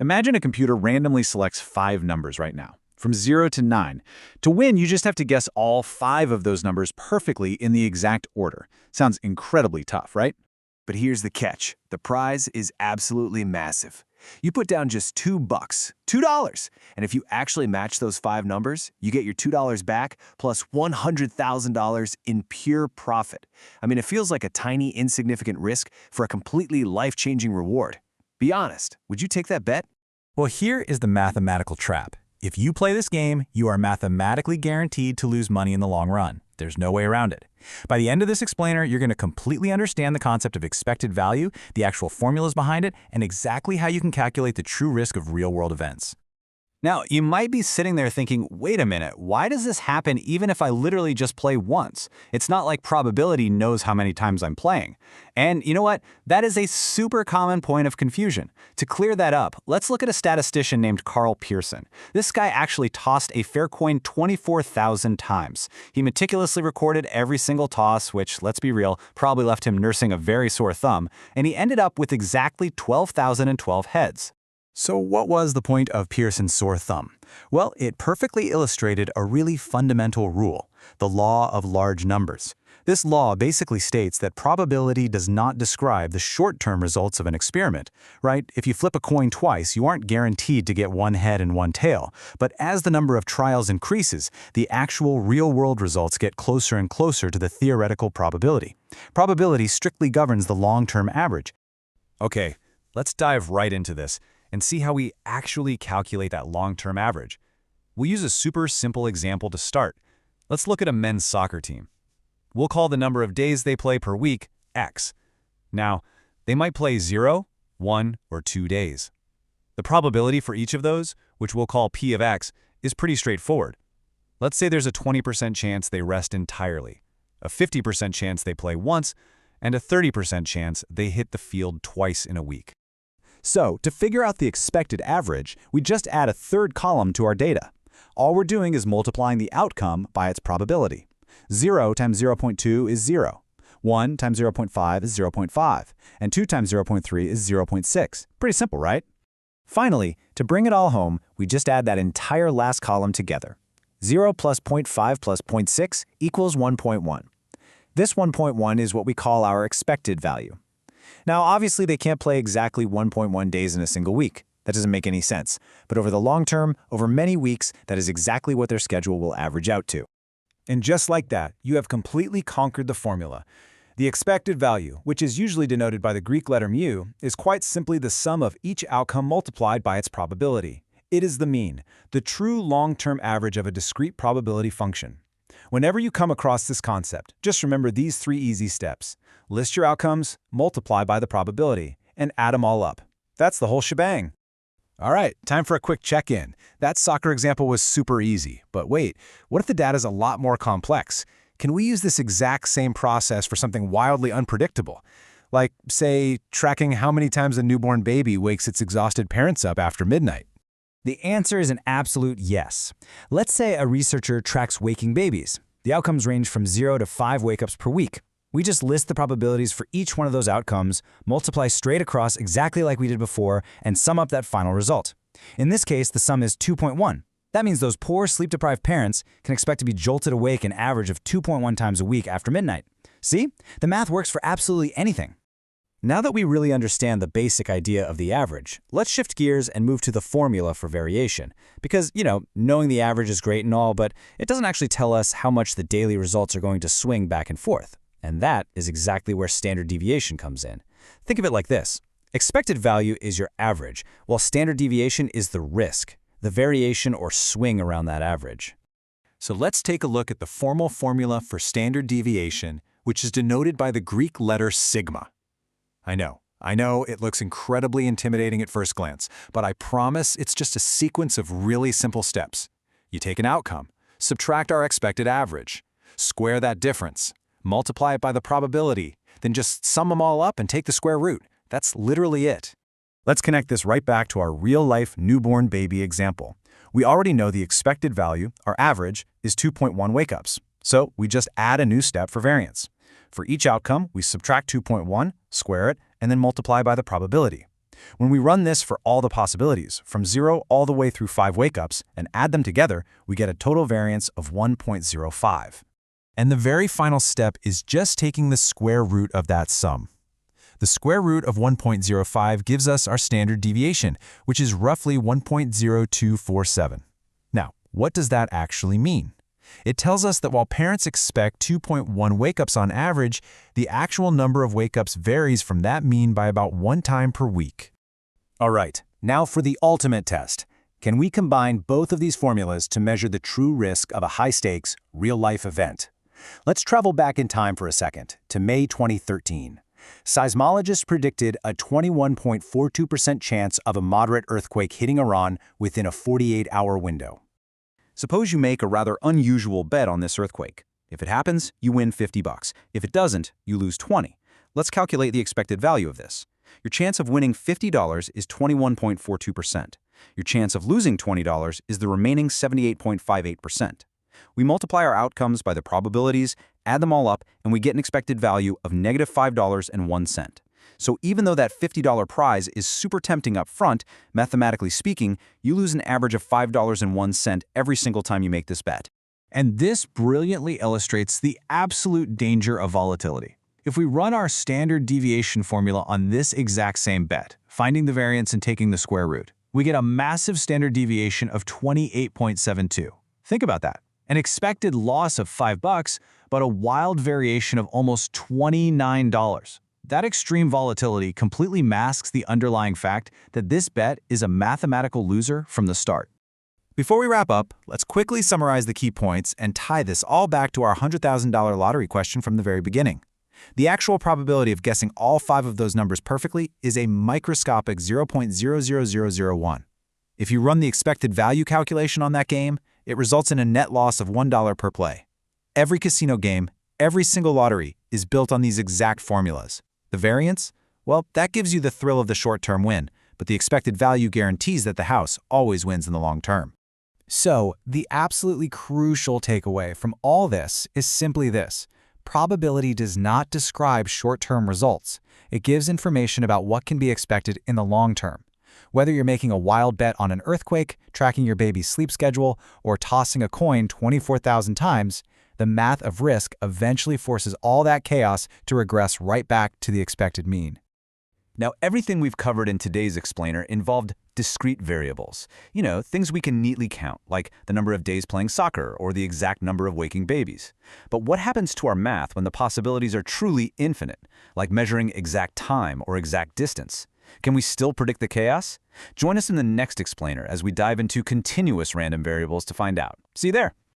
Imagine a computer randomly selects 5 numbers right now, from 0 to 9. To win, you just have to guess all 5 of those numbers perfectly in the exact order. Sounds incredibly tough, right? But here's the catch. The prize is absolutely massive. You put down just $2, $2, and if you actually match those 5 numbers, you get your $2 back plus $100,000 in pure profit. I mean, it feels like a tiny, insignificant risk for a completely life-changing reward. Be honest, would you take that bet? Well, here is the mathematical trap. If you play this game, you are mathematically guaranteed to lose money in the long run. There's no way around it. By the end of this explainer, you're going to completely understand the concept of expected value, the actual formulas behind it, and exactly how you can calculate the true risk of real-world events. Now, you might be sitting there thinking, wait a minute, why does this happen even if I literally just play once? It's not like probability knows how many times I'm playing. And you know what? That is a super common point of confusion. To clear that up, let's look at a statistician named Carl Pearson. This guy actually tossed a fair coin 24,000 times. He meticulously recorded every single toss, which, let's be real, probably left him nursing a very sore thumb, and he ended up with exactly 12,012 heads. So what was the point of Pearson's sore thumb? Well, it perfectly illustrated a really fundamental rule, the law of large numbers. This law basically states that probability does not describe the short-term results of an experiment, right? If you flip a coin twice, you aren't guaranteed to get one head and one tail. But as the number of trials increases, the actual real-world results get closer and closer to the theoretical probability. Probability strictly governs the long-term average. Okay, let's dive right into this and see how we actually calculate that long-term average. We'll use a super simple example to start. Let's look at a men's soccer team. We'll call the number of days they play per week X. Now, they might play 0, 1, or 2 days. The probability for each of those, which we'll call P of X, is pretty straightforward. Let's say there's a 20% chance they rest entirely, a 50% chance they play once, and a 30% chance they hit the field twice in a week. So, to figure out the expected average, we just add a third column to our data. All we're doing is multiplying the outcome by its probability. 0 times 0.2 is 0. 1 times 0.5 is 0.5. And 2 times 0.3 is 0.6. Pretty simple, right? Finally, to bring it all home, we just add that entire last column together. 0 plus 0.5 plus 0.6 equals 1.1. This 1.1 is what we call our expected value. Now, obviously, they can't play exactly 1.1 days in a single week. That doesn't make any sense. But over the long term, over many weeks, that is exactly what their schedule will average out to. And just like that, you have completely conquered the formula. The expected value, which is usually denoted by the Greek letter mu, is quite simply the sum of each outcome multiplied by its probability. It is the mean, the true long-term average of a discrete probability function. Whenever you come across this concept, just remember these 3 easy steps. List your outcomes, multiply by the probability, and add them all up. That's the whole shebang. All right, time for a quick check-in. That soccer example was super easy, but wait, what if the data is a lot more complex? Can we use this exact same process for something wildly unpredictable? Like, say, tracking how many times a newborn baby wakes its exhausted parents up after midnight. The answer is an absolute yes. Let's say a researcher tracks waking babies. The outcomes range from 0 to 5 wake-ups per week. We just list the probabilities for each one of those outcomes, multiply straight across exactly like we did before, and sum up that final result. In this case, the sum is 2.1. That means those poor sleep-deprived parents can expect to be jolted awake an average of 2.1 times a week after midnight. See? The math works for absolutely anything. Now that we really understand the basic idea of the average, let's shift gears and move to the formula for variation. Because, knowing the average is great and all, but it doesn't actually tell us how much the daily results are going to swing back and forth. And that is exactly where standard deviation comes in. Think of it like this. Expected value is your average, while standard deviation is the risk, the variation or swing around that average. So let's take a look at the formal formula for standard deviation, which is denoted by the Greek letter sigma. I know, it looks incredibly intimidating at first glance, but I promise it's just a sequence of really simple steps. You take an outcome, subtract our expected average, square that difference, multiply it by the probability, then just sum them all up and take the square root. That's literally it. Let's connect this right back to our real-life newborn baby example. We already know the expected value, our average, is 2.1 wake-ups. So we just add a new step for variance. For each outcome, we subtract 2.1, square it, and then multiply by the probability. When we run this for all the possibilities, from 0 all the way through 5 wake-ups, and add them together, we get a total variance of 1.05. And the very final step is just taking the square root of that sum. The square root of 1.05 gives us our standard deviation, which is roughly 1.0247. Now, what does that actually mean? It tells us that while parents expect 2.1 wake-ups on average, the actual number of wake-ups varies from that mean by about 1 time per week. All right, now for the ultimate test. Can we combine both of these formulas to measure the true risk of a high-stakes, real-life event? Let's travel back in time for a second, to May 2013. Seismologists predicted a 21.42% chance of a moderate earthquake hitting Iran within a 48-hour window. Suppose you make a rather unusual bet on this earthquake. If it happens, you win $50. If it doesn't, you lose $20. Let's calculate the expected value of this. Your chance of winning $50 is 21.42%. Your chance of losing $20 is the remaining 78.58%. We multiply our outcomes by the probabilities, add them all up, and we get an expected value of negative $5.01. So even though that $50 prize is super tempting up front, mathematically speaking, you lose an average of $5.01 every single time you make this bet. And this brilliantly illustrates the absolute danger of volatility. If we run our standard deviation formula on this exact same bet, finding the variance and taking the square root, we get a massive standard deviation of 28.72. Think about that. An expected loss of $5, but a wild variation of almost $29. That extreme volatility completely masks the underlying fact that this bet is a mathematical loser from the start. Before we wrap up, let's quickly summarize the key points and tie this all back to our $100,000 lottery question from the very beginning. The actual probability of guessing all 5 of those numbers perfectly is a microscopic 0.00001. If you run the expected value calculation on that game, it results in a net loss of $1 per play. Every casino game, every single lottery, is built on these exact formulas. The variance? Well, that gives you the thrill of the short-term win, but the expected value guarantees that the house always wins in the long term. So, the absolutely crucial takeaway from all this is simply this. Probability does not describe short-term results. It gives information about what can be expected in the long term. Whether you're making a wild bet on an earthquake, tracking your baby's sleep schedule, or tossing a coin 24,000 times, the math of risk eventually forces all that chaos to regress right back to the expected mean. Now, everything we've covered in today's explainer involved discrete variables. Things we can neatly count, like the number of days playing soccer or the exact number of waking babies. But what happens to our math when the possibilities are truly infinite, like measuring exact time or exact distance? Can we still predict the chaos? Join us in the next explainer as we dive into continuous random variables to find out. See you there!